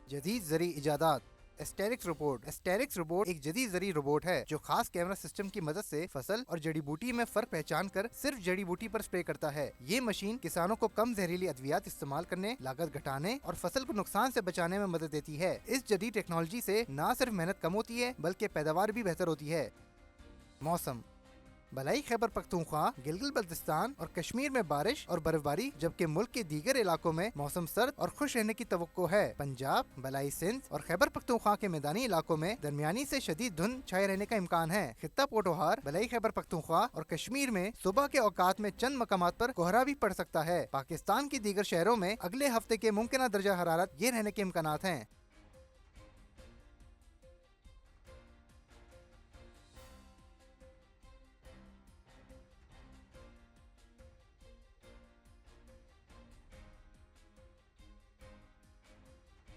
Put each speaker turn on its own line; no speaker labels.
جدید زرعی ایجادات۔ اسٹیرکس روبوٹ ایک جدید زرعی روبوٹ ہے جو خاص کیمرہ سسٹم کی مدد سے فصل اور جڑی بوٹی میں فرق پہچان کر صرف جڑی بوٹی پر اسپرے کرتا ہے۔ یہ مشین کسانوں کو کم زہریلی ادویات استعمال کرنے، لاگت گھٹانے اور فصل کو نقصان سے بچانے میں مدد دیتی ہے۔ اس جدید ٹیکنالوجی سے نہ صرف محنت کم ہوتی ہے بلکہ پیداوار بھی بہتر ہوتی ہے۔ موسم۔ بلائی خیبر پختونخوا، گلگت بلتستان اور کشمیر میں بارش اور برف باری، جبکہ ملک کے دیگر علاقوں میں موسم سرد اور خوش رہنے کی توقع ہے۔ پنجاب، بلائی سندھ اور خیبر پختونخوا کے میدانی علاقوں میں درمیانی سے شدید دھند چھائے رہنے کا امکان ہے۔ خطہ پوٹوہار، بلائی خیبر پختونخوا اور کشمیر میں صبح کے اوقات میں چند مقامات پر کوہرا بھی پڑ سکتا ہے۔ پاکستان کے دیگر شہروں میں اگلے ہفتے کے ممکنہ درجہ حرارت یہ رہنے کے امکانات ہیں۔